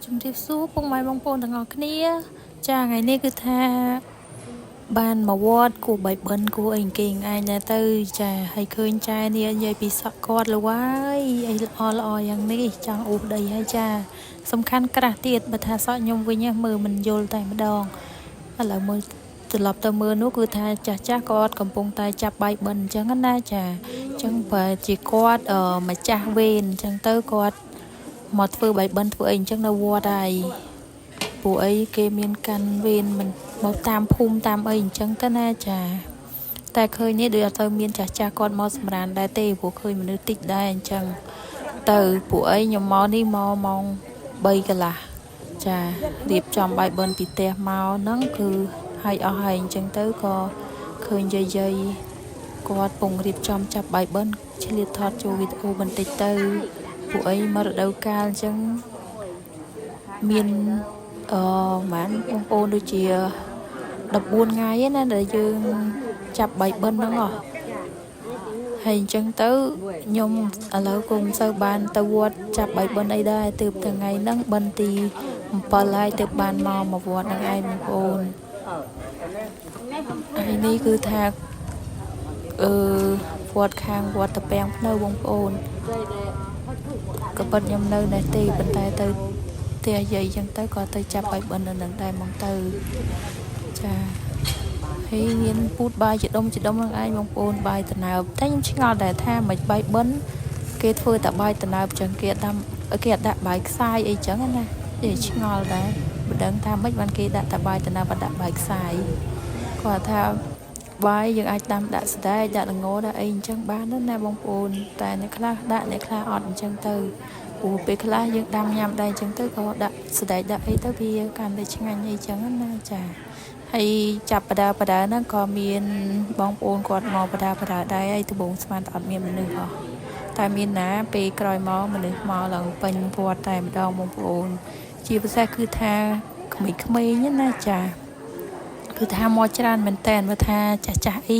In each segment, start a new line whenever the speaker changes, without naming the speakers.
ជំរាបសួរពុកម៉ែបងប្អូនទាំងអស់គ្នាចាថ្ងៃនេះគឺថាបានមកវត្តគូបីបិណ្ឌគូអីគេឯងណាទៅចាហើយឃើញចែនេះនិយាយពីសក់គាត់លវាយអីល្អយ៉ាងនេះចង់អ៊ូដីហើយចាសំខាន់ក្រាស់ទៀតបើថាសក់ខ្ញុំវិញមើលមិនយល់តែម្ដងឥឡូវមើលត្រឡប់ទៅមើលនោះគឺថាចាស់គាត់កំពុងតែចាប់បាយបិណ្ឌអញ្ចឹងណាចាអញ្ចឹងបើជាគាត់ម្ចាស់វេនអញ្ចឹងទៅគាត់មកធ្វើបាយបិណ្ឌធ្វើអីអញ្ចឹងនៅវត្តហើយពួកអីគេមានកាន់វេនមិនមកតាមភូមិតាមអីអញ្ចឹងទៅណាចាតែឃើញនេះដូចអត់ទៅមានចាស់គាត់មកសម្រានដែរទេព្រោះឃើញមនុស្សតិចដែរអញ្ចឹងទៅពួកអីខ្ញុំមកនេះមកម៉ោង3កន្លះចារៀបចំបាយបិណ្ឌពីផ្ទះមកហ្នឹងគឺហើយអស់ហើយអញ្ចឹងទៅក៏ឃើញយាយគាត់ពងរៀបចំចាប់បាយបិណ្ឌឆ្លៀតថតចូលវីដេអូបន្តិចទៅពួកអីមករដូវកាលអញ្ចឹងមានបានបងប្អូនដូចជា14ថ្ងៃណាដែលយើងចាប់បាយបិណ្ឌហ្នឹងហើយអញ្ចឹងទៅខ្ញុំឥឡូវក៏មិនសូវបានទៅវត្តចាប់បាយបិណ្ឌអីដែរទើបថ្ងៃហ្នឹងបិណ្ឌទី7ហើយទើបបានមកវត្តហ្នឹងឯងបងប្អូនហើយនេះគឺថាវត្តខាងវត្តតាពាំងភ្នៅបងប្អូនក៏ប៉ុតខ្ញុំនៅនេះទេប៉ុន្តែទៅផ្ទះយាយអញ្ចឹងទៅក៏ទៅចាប់បាយបិណ្ឌនៅនឹងដែរមកទៅចាហើយមានពូតបាយជាដុំនឹងឯងបងប្អូនបាយតណើបតែខ្ញុំឆ្ងល់ដែរថាមិនបាយបិណ្ឌគេធ្វើតែបាយតណើបអញ្ចឹងគេដាក់បាយខ្សាយអីចឹងណាគេឆ្ងល់ដែរមិនដឹងថាម៉េចបានគេដាក់តែបាយតណើបដាក់បាយខ្សាយគាត់ថាបាយយើងអាចដាំដាក់ស្ដែកដាក់ល្ងដាក់អីអញ្ចឹងបានណាបងប្អូនតែអ្នកខ្លះដាក់អ្នកខ្លះអត់អញ្ចឹងទៅព្រោះពេលខ្លះយើងដាំញ៉ាំដែរអញ្ចឹងទៅក៏ដាក់ស្ដែកដាក់អីទៅវាកាន់តែឆ្ងាញ់អីអញ្ចឹងណាចាហើយចាប់បដាហ្នឹងក៏មានបងប្អូនគាត់មកបដាដែរហើយត្បូងស្មានតែអត់មានមនុស្សតែមានណាពេលក្រោយមកមនុស្សមកឡើងពេញវត្តតែម្ដងបងប្អូនជាពិសេសគឺថាក្មេងៗណាចាគឺថាមកច្រើនមែនតើបើថាចាស់អី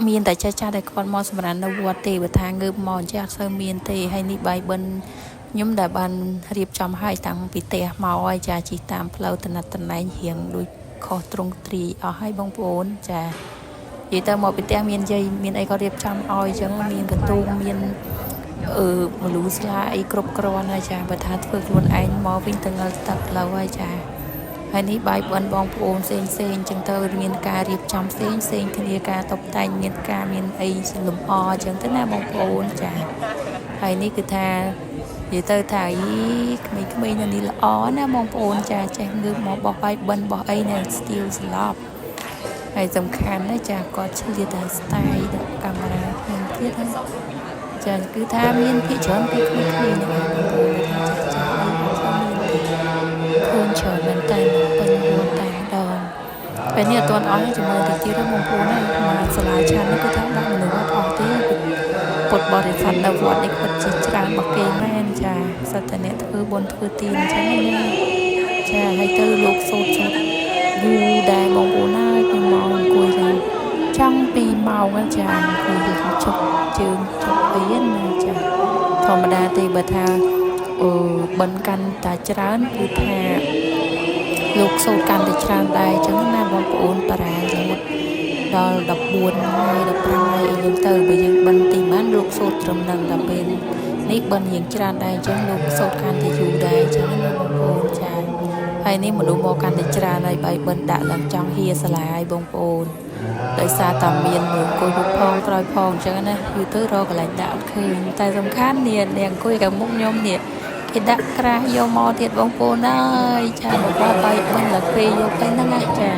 មានតែចាស់ដែលគាត់មកសម្រាប់នៅវត្តទេបើថាងើបមកអញ្ចឹងអត់សូវមានទេហើយនេះបាយបិណ្ឌខ្ញុំដែលបានរៀបចំឲ្យតាំងពីផ្ទះមកហើយចាជិះតាមផ្លូវតំណែងរៀងដូចខុសត្រង់ត្រីអស់ហើយបងប្អូនចានិយាយទៅមកពីផ្ទះមានយាយមានអីក៏រៀបចំឲ្យអញ្ចឹងមានកន្ទូងមានមនុស្សស្លាអីគ្រប់គ្រាន់ហើយចាបើថាធ្វើខ្លួនឯងមកវិញទៅងើទឹកផ្លូវហើយចាហើយនេះបាយបិណ្ឌបងប្អូនផ្សេងអញ្ចឹងទៅមានការរៀបចំផ្សេងគ្នាការតុបតែងមានអីលម្អអញ្ចឹងទៅណាបងប្អូនចាហើយនេះគឺថានិយាយទៅថាក្មេងៗនៅនេះល្អណាបងប្អូនចាចេះងើបមកបោះបាយបិណ្ឌបោះអីនៅស្ទីលស្លាប់ហើយសំខាន់ណាចាគាត់ឆ្លៀតតែស្ទាយដាក់កាមេរ៉ាខ្ញុំទៀតហើយចាគឺថាមានភាគច្រើនពីក្មេងៗហ្នឹងបងប្អូនថាចាស់អីក៏មានឃើញច្រើនមែនតែពេញវត្តតែម្ដងពេលនេះអត់ទាន់អស់ជាមួយទៅទៀតបងប្អូនណាមកសាលាឆាននេះគឺថាដាក់មនុស្សអត់អស់ទេពុទ្ធបរិស័ទនៅវត្តនេះគាត់ជាច្រើនរបស់គេមែនចាសិតតែអ្នកធ្វើបុណ្យធ្វើទានអញ្ចឹងណាចាហើយទៅលោកសូត្រយូរដែរបងប្អូនណាខ្ញុំមកអង្គុយទៅចង់2ម៉ោងចាអង្គុយជប់ជើងជប់អីណាចាធម្មតាទេបើថាបិណ្ឌកាន់តែច្រើនគឺថាលោកសូត្រកាន់តែច្រើនដែរអញ្ចឹងណាបងប្អូនតារារហូតដល់14ហើយ15ហើយអីហ្នឹងទៅបើយើងបិណ្ឌទីបានលោកសូត្រត្រឹមនឹងដល់ពេលនេះបិណ្ឌយើងច្រើនដែរអញ្ចឹងលោកសូត្រកាន់តែយូរដែរអញ្ចឹងណាបងប្អូនចាហើយនេះមនុស្សមកកាន់តែច្រើនហើយបាយបិណ្ឌដាក់ឡើងចង់ហៀសាលាឲ្យបងប្អូនដោយសារតែមានអង្គុយមុខផងក្រោយផងអញ្ចឹងណាយូរទៅរកកន្លែងដាក់អត់ឃើញតែសំខាន់នេះអង្គុយกับមុខខ្ញុំនេះគេដាក់ក្រាស់យកមកទៀតបងប្អូនអើយចាមកបោះបាយបិណ្ឌឡើងពេលយកទៅហ្នឹងណាចា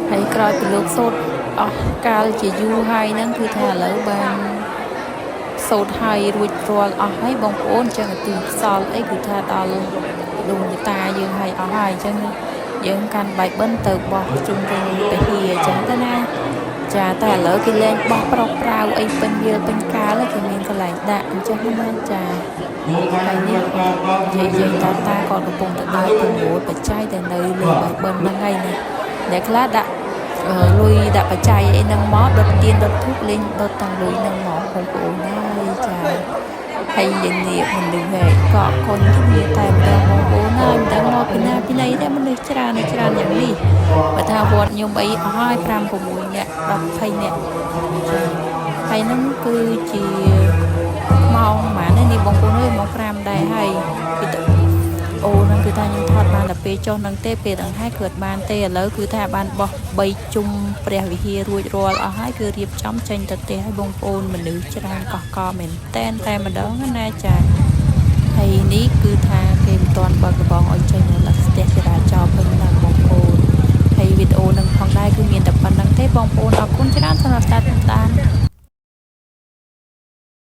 ហើយក្រោយពីលោកសូត្រអស់កាលជាយូរហើយហ្នឹងគឺថាឥឡូវបានសូត្រហើយរួចរាល់អស់ហើយបងប្អូនអញ្ចឹងទីខ្សល់អីគឺថាដល់ដួងតាយើងហើយអស់ហើយអញ្ចឹងយើងកាន់បាយបិណ្ឌទៅបោះជុំវិញពហិអញ្ចឹងទៅណាចាតែឥឡូវគេលែងបោះប្រោកប្រាវអីពេញវាលពេញកាលគេមានកន្លែងដាក់អញ្ចឹងណាចាហើយនេះយាយតាគាត់កំពុងតែដើរប្រមូលបច្ច័យតែនៅលើបាយបិណ្ឌហ្នឹងហើយណាអ្នកខ្លះដាក់លុយដាក់បច្ច័យអីហ្នឹងមកដុតទៀនដុតធូបលេងដុតទាំងលុយហ្នឹងមកបងប្អូនហើយចាហើយយើងនេះមនុស្សហេក៏កូនគ្នាតែម្ដងបងប្អូនហើយមិនដឹងមក nhôm ấy ở hai pram của mũi nè đọc hay nè hay nó cứ chỉ mong mà nên đi bóng cô nơi mong pram đây hay ô năng cứ ta những thọt bàn là pe cho năng tê pe đằng hai cượt bàn tê lỡ cứ ta bàn bọc bay chung bè vì hia ruồi rồi ở hai cứ riệp trong tranh thật tê hai bông ôn mình nữ cho đang cò mình tên tay mà đó na chả hay ní cứ tha thêm toàn bờ cái bóng ở trên là tê ra cho mình là bông ôn hay video nâng phong đai cứ miền tập bàn năng tê bông ôn ở con trên đó là ta